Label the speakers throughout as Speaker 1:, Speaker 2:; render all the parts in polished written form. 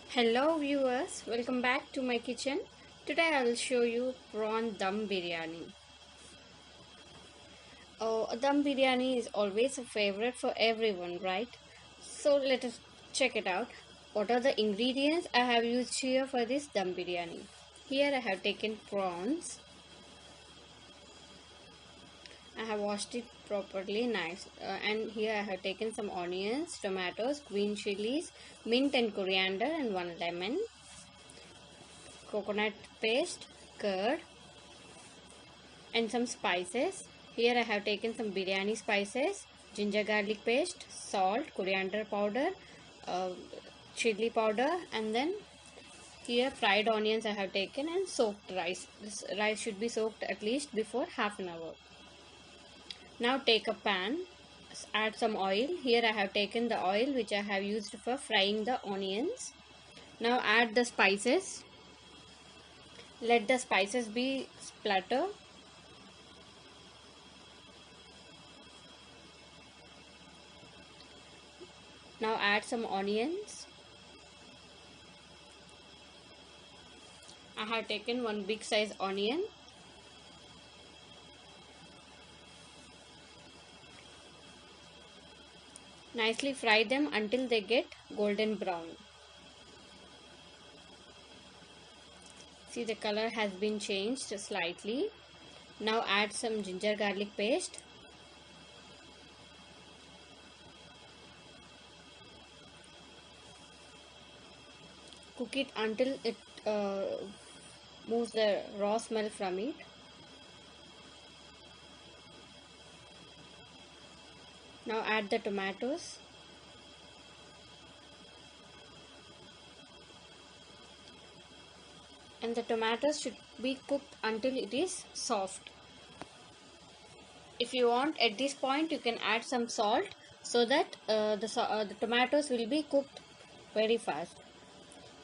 Speaker 1: Hello viewers, welcome back to my kitchen. Today I will show you prawn dum biryani. Dum biryani is always a favorite for everyone, right? So let us check it out. What are the ingredients I have used here for this dum biryani? Here I have taken prawns. I have washed it properly, nice. And here I have taken some onions, tomatoes, green chilies, mint and coriander, and one lemon, coconut paste, curd, and some spices. Here I have taken some biryani spices, ginger garlic paste, salt, coriander powder, uh, chili powder, and then here fried onions I have taken, and soaked rice. This rice should be soaked at least before half an hour. Now take a pan, add some oil. Here I have taken the oil which I have used for frying the onions. Now add the spices. Let the spices be splutter. Now add some onions. I have taken one big size onion. Nicely fry them until they get golden brown. See, the color has been changed slightly. Now add some ginger garlic paste. Cook it until it moves the raw smell from it. Now add the tomatoes. And the tomatoes should be cooked until it is soft. If you want, at this point you can add some salt so that the tomatoes will be cooked very fast.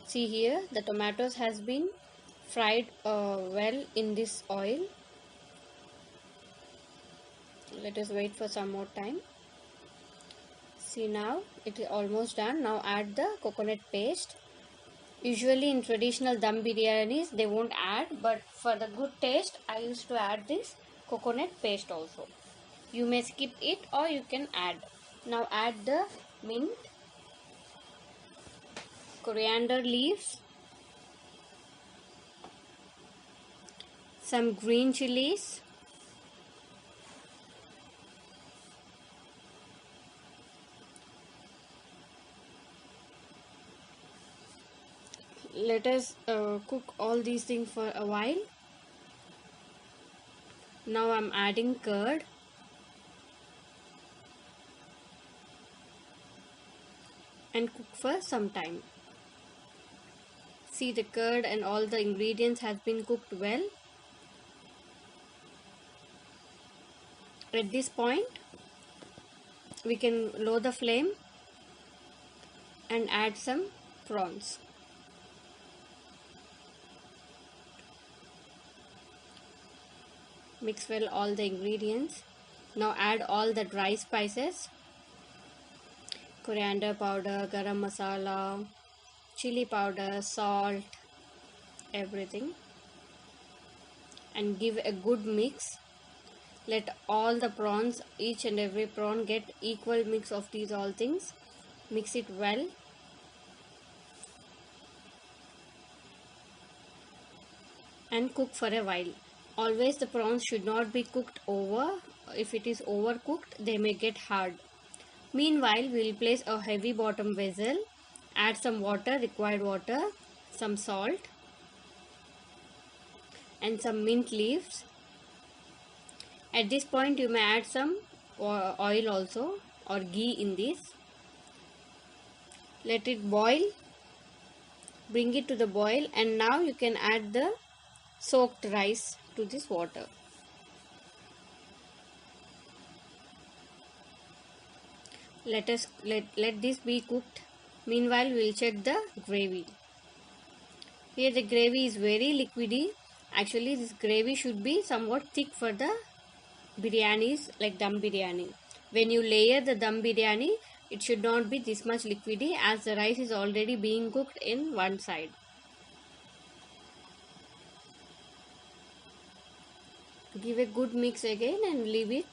Speaker 1: See here, the tomatoes has been fried well in this oil. Let us wait for some more time. See, now it is almost done. Now add the coconut paste. Usually in traditional dum biryanis they won't add, but for the good taste I used to add this coconut paste also. You may skip it or you can add. Now add the mint, coriander leaves, some green chilies, let us cook all these things for a while. Now I'm adding curd. And cook for some time. See, the curd and all the ingredients has been cooked well. At this point we can lower the flame and add some prawns. Mix well all the ingredients. Now add all the dry spices, coriander powder, garam masala, chili powder, salt, everything, and give a good mix. Let all the prawns, each and every prawn, get equal mix of these all things. Mix it well. And cook for a while. Always the prawns should not be cooked over. If it is overcooked, they may get hard. Meanwhile, we will place a heavy bottom vessel, add some water, required water, some salt, and some mint leaves. At this point you may add some oil also or ghee in this. Let it boil. Bring it to the boil, and now you can add the soaked rice to this water. Let this be cooked. Meanwhile we will check the gravy. Here the gravy is very liquidy. Actually, this gravy should be somewhat thick for the biryanis, like dum biryani. When you layer the dum biryani, it should not be this much liquidy, as the rice is already being cooked in one side. Give a good mix again and leave it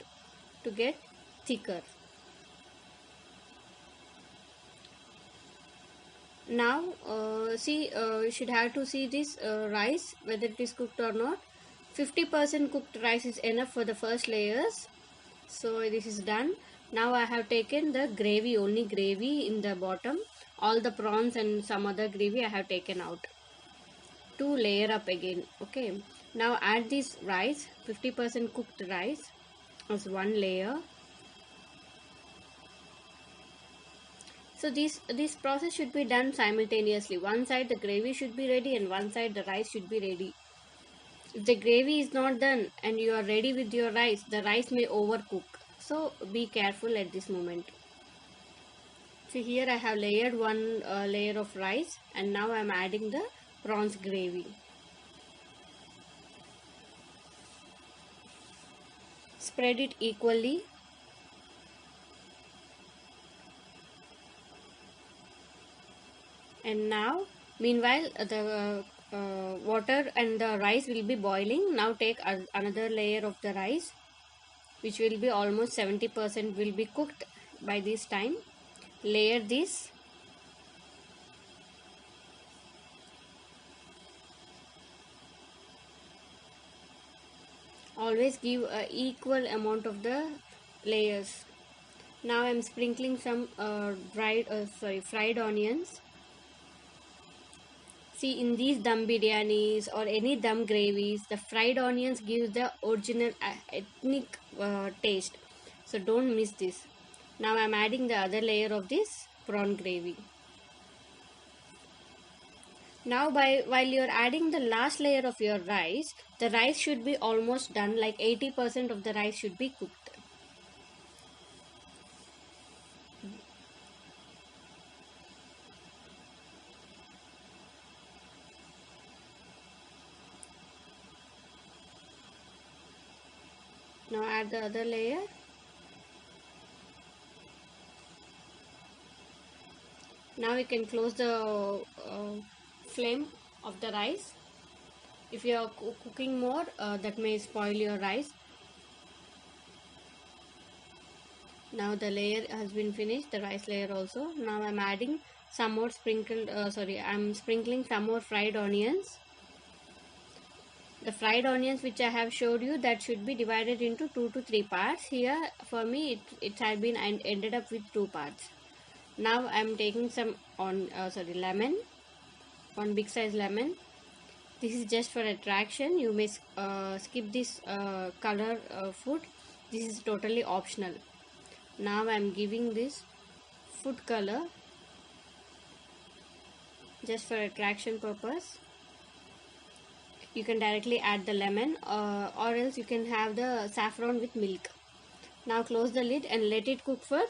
Speaker 1: to get thicker. Now you should have to see this rice whether it is cooked or not. 50% cooked rice is enough for the first layers. So this is done. Now I have taken the gravy, only gravy in the bottom. All the prawns and some other gravy I have taken out to layer up again. Okay, now add this rice, 50% cooked rice, as one layer. So this process should be done simultaneously. One side the gravy should be ready and one side the rice should be ready. If the gravy is not done and you are ready with your rice, the rice may overcook. So be careful at this moment. See, here I have layered one layer of rice, and now I am adding the prawns gravy. Spread it equally. And now meanwhile the water and the rice will be boiling. Now take another layer of the rice, which will be almost 70% will be cooked by this time. Layer this. Always give a equal amount of the layers. Now I am sprinkling some fried onions. See, in these dum biryanis or any dum gravies, the fried onions give the original ethnic taste. So don't miss this. Now I am adding the other layer of this prawn gravy. Now while you are adding the last layer of your rice, the rice should be almost done, like 80% of the rice should be cooked. Now add the other layer. Now you can close the flame of the rice. If you are cooking more, that may spoil your rice. Now the layer has been finished, the rice layer also. Now I am adding some more I am sprinkling some more fried onions. The fried onions which I have showed you, that should be divided into 2 to 3 parts. Here for me it has been ended up with 2 parts. Now I am taking some lemon, one big size lemon. This is just for attraction. You may skip this color food. This is totally optional. Now I am giving this food color just for attraction purpose. You can directly add the lemon or else you can have the saffron with milk. Now close the lid and let it cook for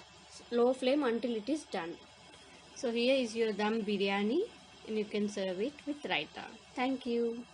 Speaker 1: low flame until it is done. So here is your dum biryani, and you can serve it with raita. Thank you.